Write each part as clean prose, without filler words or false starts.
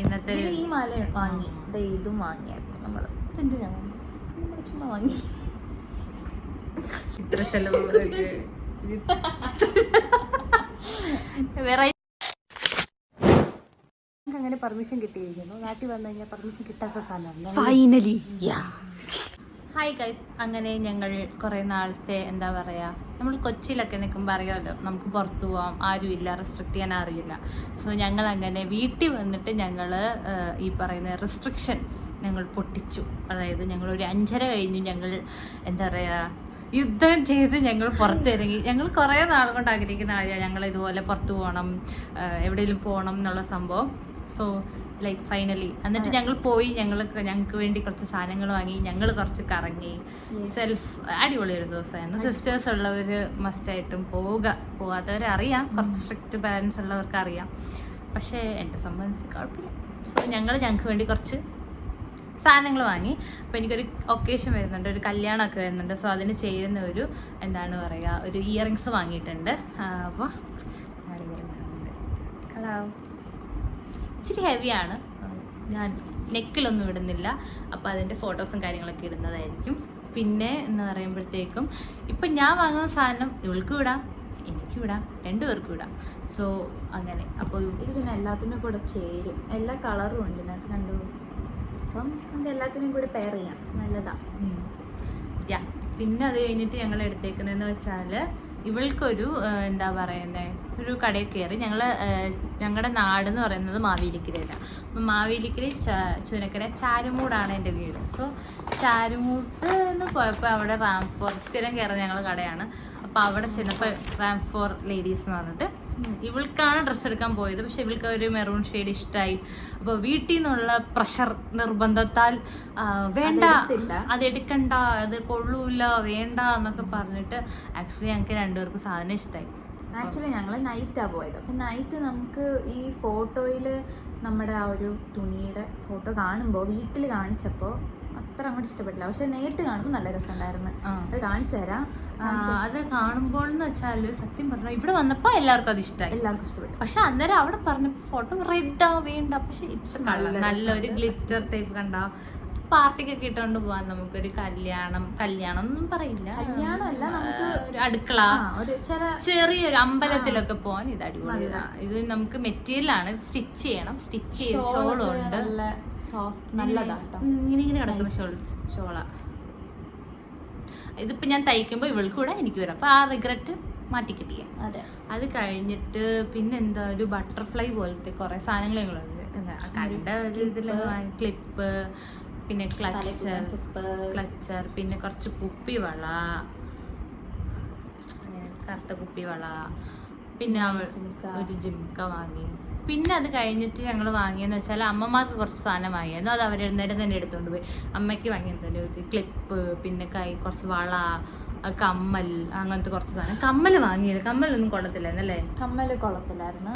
ഇന്നത്തെ ഈ മാല വാങ്ങി, ഇതും വാങ്ങിയായിരുന്നു നമ്മള്. എന്തിനാ വാങ്ങി? നമ്മള് ചുമ്മാ വാങ്ങി. ഇത്ര ചെലവ് വേറെ അങ്ങനെ പെർമിഷൻ കിട്ടിയിരിക്കുന്നു. നാട്ടിൽ വന്നു കഴിഞ്ഞാൽ പെർമിഷൻ കിട്ടാത്ത സാധനമാണ് ഫൈനലി. ഹായ് ഗൈസ്, അങ്ങനെ ഞങ്ങൾ കുറേ നാളത്തെ എന്താ പറയുക, നമ്മൾ കൊച്ചിയിലൊക്കെ നിൽക്കുമ്പോൾ അറിയാമല്ലോ, നമുക്ക് പുറത്തു പോകാം, ആരുമില്ല, റെസ്ട്രിക്റ്റ് ചെയ്യാൻ അറിയില്ല. സോ ഞങ്ങൾ അങ്ങനെ വീട്ടിൽ വന്നിട്ട് ഞങ്ങൾ ഈ പറയുന്ന റെസ്ട്രിക്ഷൻസ് ഞങ്ങൾ പൊട്ടിച്ചു. അതായത് ഞങ്ങൾ ഒരു 5:30 കഴിഞ്ഞു ഞങ്ങൾ എന്താ പറയുക യുദ്ധം ചെയ്ത് ഞങ്ങൾ പുറത്തിറങ്ങി. ഞങ്ങൾ കുറേ നാൾ കൊണ്ട് ആഗ്രഹിക്കുന്ന കാര്യമാണ് ഞങ്ങൾ ഇതുപോലെ പുറത്തു പോകണം, എവിടെയെങ്കിലും പോകണം എന്നുള്ള സംഭവം. സോ ലൈക്ക് ഫൈനലി എന്നിട്ട് ഞങ്ങൾ പോയി, ഞങ്ങൾക്ക് വേണ്ടി കുറച്ച് സാധനങ്ങൾ വാങ്ങി, ഞങ്ങൾ കുറച്ച് കറങ്ങി. അടിപൊളി ഒരു ദിവസമായിരുന്നു. സിസ്റ്റേഴ്സ് ഉള്ളവർ മസ്റ്റായിട്ടും പോകാത്തവരെ അറിയാം, കുറച്ച് സ്ട്രിക്റ്റ് പാരൻസ് ഉള്ളവർക്ക് അറിയാം. പക്ഷേ എന്നെ സംബന്ധിച്ച് കുഴപ്പമില്ല. സോ ഞങ്ങൾക്ക് വേണ്ടി കുറച്ച് സാധനങ്ങൾ വാങ്ങി. അപ്പോൾ എനിക്കൊരു ഒക്കേഷൻ വരുന്നുണ്ട്, ഒരു കല്യാണമൊക്കെ വരുന്നുണ്ട്. സോ അതിന് ചേരുന്ന ഒരു എന്താണ് പറയുക, ഒരു ഇയറിങ്സ് വാങ്ങിയിട്ടുണ്ട്. അപ്പോൾ ഇയറിങ്സ് വാങ്ങിയിട്ടുണ്ട്. കളാവ് ഇച്ചിരി ഹെവിയാണ്, ഞാൻ നെക്കിലൊന്നും ഇടുന്നില്ല. അപ്പോൾ അതിൻ്റെ ഫോട്ടോസും കാര്യങ്ങളൊക്കെ ഇടുന്നതായിരിക്കും. പിന്നെ എന്ന് പറയുമ്പോഴത്തേക്കും ഇപ്പം ഞാൻ വാങ്ങുന്ന സാധനം ഇവൾക്ക് വിടാം, എനിക്കും ഇടാം, 2 പേർക്കും ഇടാം. സോ അങ്ങനെ. അപ്പോൾ ഇത് പിന്നെ എല്ലാത്തിനും കൂടെ ചേരും, എല്ലാ കളറും ഉണ്ട് ഇതിനകത്ത്, കണ്ടു. അപ്പം അത് എല്ലാത്തിനും കൂടെ പെയർ ചെയ്യാം, നല്ലതാ. പിന്നെ അത് കഴിഞ്ഞിട്ട് ഞങ്ങൾ എടുത്തേക്കുന്നതെന്ന് വെച്ചാൽ ഇവൾക്കൊരു എന്താ പറയുന്നത്, ഒരു കടയിൽ കയറി. ഞങ്ങളുടെ നാടെന്ന് പറയുന്നത് മാവേലിക്കരയിലാണ്. അപ്പം മാവേലിക്കര ചുനക്കര ചാരുമൂടാണ് എൻ്റെ വീട്. സോ ചാരുമൂട് പോയപ്പോൾ അവിടെ റാംഫോർ സ്ഥിരം കയറുന്ന ഞങ്ങൾ കടയാണ്. അപ്പോൾ അവിടെ ചെന്നപ്പോൾ റാംഫോർ ലേഡീസ് എന്ന് പറഞ്ഞിട്ട് ഇവൾക്കാണ് ഡ്രസ്സ് എടുക്കാൻ പോയത്. പക്ഷെ ഇവൾക്ക് ഒരു മെറൂൺ ഷെയ്ഡ് ഇഷ്ടമായി. അപ്പോൾ വീട്ടിൽ നിന്നുള്ള പ്രഷർ നിർബന്ധത്താൽ വേണ്ട, അതെടുക്കണ്ട, അത് കൊള്ളൂല, വേണ്ട എന്നൊക്കെ പറഞ്ഞിട്ട് ആക്ച്വലി ഞങ്ങൾക്ക് 2 പേർക്കും സാധനം ഇഷ്ടമായി. ആക്ച്വലി ഞങ്ങൾ നൈറ്റാണ് പോയത്. അപ്പം നൈറ്റ് നമുക്ക് ഈ ഫോട്ടോയിൽ നമ്മുടെ ആ ഒരു തുണിയുടെ ഫോട്ടോ കാണുമ്പോൾ, വീട്ടിൽ കാണിച്ചപ്പോൾ അത്ര അങ്ങോട്ട് ഇഷ്ടപ്പെട്ടില്ല. പക്ഷെ നേരിട്ട് കാണുമ്പോൾ നല്ല രസമുണ്ടായിരുന്നു. അത് കാണിച്ചു തരാം. അത് കാണുമ്പോൾ എന്ന് വെച്ചാൽ സത്യം പറഞ്ഞാൽ ഇവിടെ വന്നപ്പോൾ എല്ലാവർക്കും അത് ഇഷ്ടമായി, എല്ലാവർക്കും ഇഷ്ടപ്പെട്ടു. പക്ഷെ അന്നേരം അവിടെ പറഞ്ഞപ്പോൾ ഫോട്ടോ റെഡാ വേണ്ട, പക്ഷെ നല്ലൊരു ഗ്ലിറ്റർ ടൈപ്പ് കണ്ട പാർട്ടിക്കൊക്കെ ഇട്ടുകൊണ്ട് പോവാൻ നമുക്കൊരു കല്യാണം ഒന്നും പറയില്ല, കല്യാണമല്ല, നമുക്ക് ഒരു അടുക്കള, ചെറിയൊരു അമ്പലത്തിലൊക്കെ പോവാൻ ഇത് അടിപൊളിയാണ്. ഇത് നമുക്ക് മെറ്റീരിയലാണ്, സ്റ്റിച്ച് ചെയ്യണം. സ്റ്റിച്ച് ചെയ്ത് ഷോളുണ്ട്, ഇങ്ങനെ കിടക്കുന്ന ഷോളാ. ഇതിപ്പോൾ ഞാൻ തയ്ക്കുമ്പോൾ ഇവൾക്ക് കൂടെ എനിക്ക് വരാം. അപ്പോൾ ആ റിഗ്രറ്റ് മാറ്റിക്കിട്ടിയ. അതെ. അത് കഴിഞ്ഞിട്ട് പിന്നെ എന്താ, ഒരു ബട്ടർഫ്ലൈ പോലത്തെ കുറേ സാധനങ്ങൾ ഞങ്ങളുണ്ട്. കണ്ട ഒരു ഇതിൽ ക്ലിപ്പ്, പിന്നെ ക്ലച്ചർ, പിന്നെ കുറച്ച് കുപ്പിവള, കറുത്ത കുപ്പിവള, പിന്നെ ഒരു ജിംക വാങ്ങി. പിന്നെ അത് കഴിഞ്ഞിട്ട് ഞങ്ങൾ വാങ്ങിയെന്ന് വെച്ചാൽ അമ്മമാർക്ക് കുറച്ച് സാധനം വാങ്ങിയായിരുന്നു. അത് അവർ നേരം തന്നെ എടുത്തുകൊണ്ട് പോയി. അമ്മയ്ക്ക് വാങ്ങിയത് തന്നെ ഒരു ക്ലിപ്പ്, പിന്നെ കുറച്ച് വള, കമ്മൽ, അങ്ങനത്തെ കുറച്ച് സാധനം. കമ്മൽ വാങ്ങിയില്ല, കമ്മലൊന്നും കൊള്ളത്തില്ലായിരുന്നല്ലേ? കമ്മൽ കൊള്ളത്തില്ലായിരുന്നു.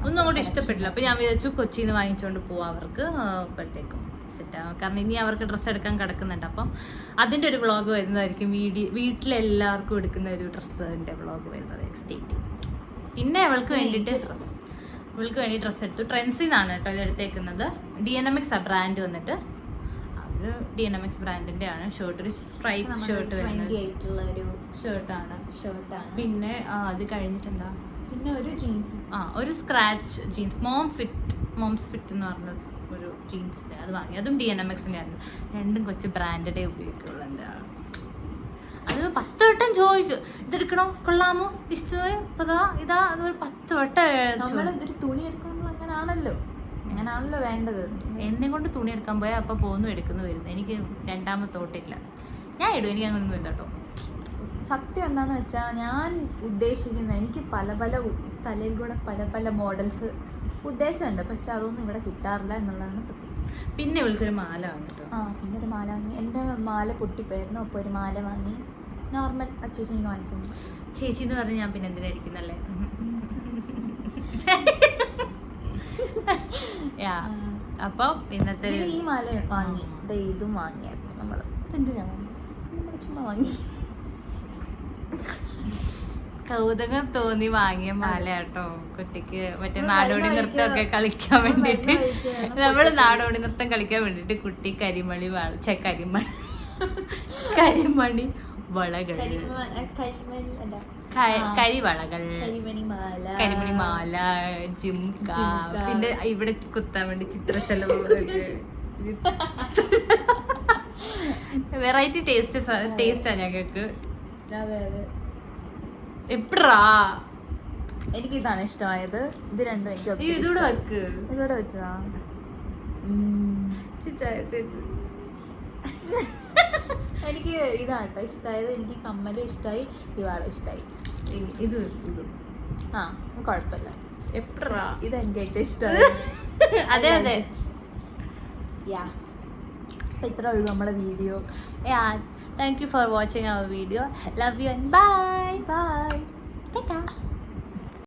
ഒന്നും അങ്ങോട്ട് ഇഷ്ടപ്പെട്ടില്ല. അപ്പോൾ ഞാൻ വിചാരിച്ചു കൊച്ചിയിൽ നിന്ന് വാങ്ങിച്ചുകൊണ്ട് പോവാം അവർക്ക്, അപ്പോഴത്തേക്കും സെറ്റാകും. കാരണം ഇനി അവർക്ക് ഡ്രസ്സ് എടുക്കാൻ കിടക്കുന്നുണ്ട്. അപ്പം അതിൻ്റെ ഒരു വ്ളോഗ് വരുന്നതായിരിക്കും. വീട്ടിലെല്ലാവർക്കും എടുക്കുന്ന ഒരു ഡ്രസ്സിൻ്റെ വ്ളോഗ് വരുന്നതായിരിക്കും. സ്റ്റേറ്റ്. പിന്നെ അവൾക്ക് വേണ്ടി ഡ്രസ്സ് എടുത്തു. ട്രെൻഡ്സിൽ നിന്നാണ് കേട്ടോ ഇത് എടുത്തേക്കുന്നത്. DNMX ആ ബ്രാൻഡ് വന്നിട്ട്. അവർ DNMX ബ്രാൻഡിൻ്റെ ആണ് ഷർട്ട്, ഒരു സ്ട്രൈപ്പ് ഷർട്ട് വരുന്നത്, ഷർട്ടാണ്. പിന്നെ അത് കഴിഞ്ഞിട്ട് എന്താ, പിന്നെ ഒരു ജീൻസ്, ഒരു സ്ക്രാച്ച് ജീൻസ്, മോംസ് ഫിറ്റ് എന്ന് പറഞ്ഞ ഒരു ജീൻസിൻ്റെ അത് വാങ്ങി. അതും DNMXൻ്റെ ആണ്. 2 കൊച്ചു ബ്രാൻഡഡേ ഉപയോഗിക്കുള്ളൂ. എന്താ അത് 10 വട്ടം ചോദിക്കും, ഇതെടുക്കണോ, കൊള്ളാമോ, ഇഷ്ടമായോ, ഇതാ അതൊരു 10 വട്ടം. നമ്മളൊരു തുണി എടുക്കുമ്പോൾ അങ്ങനാണല്ലോ വേണ്ടത്. എന്നെ കൊണ്ട് തുണി എടുക്കാൻ പോയാൽ അപ്പോൾ പോകുന്നു എടുക്കുന്നു വരുന്നു. എനിക്ക് 2ാമത്തെ തോട്ടില്ല, ഞാൻ ഇടും, എനിക്ക് അങ്ങനൊന്നും ഇല്ല കേട്ടോ. സത്യം എന്താണെന്ന് വെച്ചാൽ ഞാൻ ഉദ്ദേശിക്കുന്നത്, എനിക്ക് പല തലയിൽ കൂടെ പല മോഡൽസ് ഉദ്ദേശമുണ്ട്. പക്ഷെ അതൊന്നും ഇവിടെ കിട്ടാറില്ല എന്നുള്ളതാണ് സത്യം. പിന്നെ ഇവൾക്കൊരു മാല വാങ്ങി. പിന്നെ ഒരു മാല വാങ്ങി. എൻ്റെ മാല പൊട്ടിപ്പോയിരുന്നു. അപ്പോൾ ഒരു മാല വാങ്ങി, നോർമൽ അച്ചൂസ് എനിക്ക് വാങ്ങിച്ചു. ചേച്ചി എന്ന് പറഞ്ഞ് ഞാൻ പിന്നെ എന്തിനായിരിക്കുന്നല്ലേ. അപ്പം ഇന്നത്തെ ഈ മാല വാങ്ങി, ഇതും വാങ്ങിയായിരുന്നു നമ്മൾ. എന്തിനാ വാങ്ങി? നമ്മൾ ചുമ്മാ വാങ്ങി. കൗതുകം തോന്നി വാങ്ങിയ മാല കേട്ടോ കുട്ടിക്ക്. മറ്റേ നാടോടി നൃത്തമൊക്കെ കളിക്കാൻ വേണ്ടിട്ട്, നമ്മള് നാടോടി നൃത്തം കളിക്കാൻ വേണ്ടിട്ട് കുട്ടി കരിമണി വളകൾ, കരിവളകൾ, കരിമണി മാല, ജിംക, പിന്നെ ഇവിടെ കുത്താൻ വേണ്ടി ചിത്രശലഭം. വെറൈറ്റി ടേസ്റ്റാ ഞങ്ങൾക്ക്. എപ്പഴാ എനിക്ക് ഇതാണ് ഇഷ്ടമായത്. ഇത് രണ്ടും എനിക്ക് ഇതൂടെ വെക്ക്. ഇതൂടെ വെച്ചതാ. എനിക്ക് ഇതാണ് കേട്ടോ ഇഷ്ടമായത്. എനിക്ക് കമ്മലും ഇഷ്ടമായി, ദിവാള ഇഷ്ടമായി. ഇത് ആ കുഴപ്പമില്ല. എപ്പഴാ ഇത് എനിക്ക് ഏറ്റവും ഇഷ്ടമായി. അതെ അതെ. അപ്പം ഇത്ര ഉള്ളൂ നമ്മുടെ video. Thank you for watching our video. Love you and bye. Bye. Ta-ta.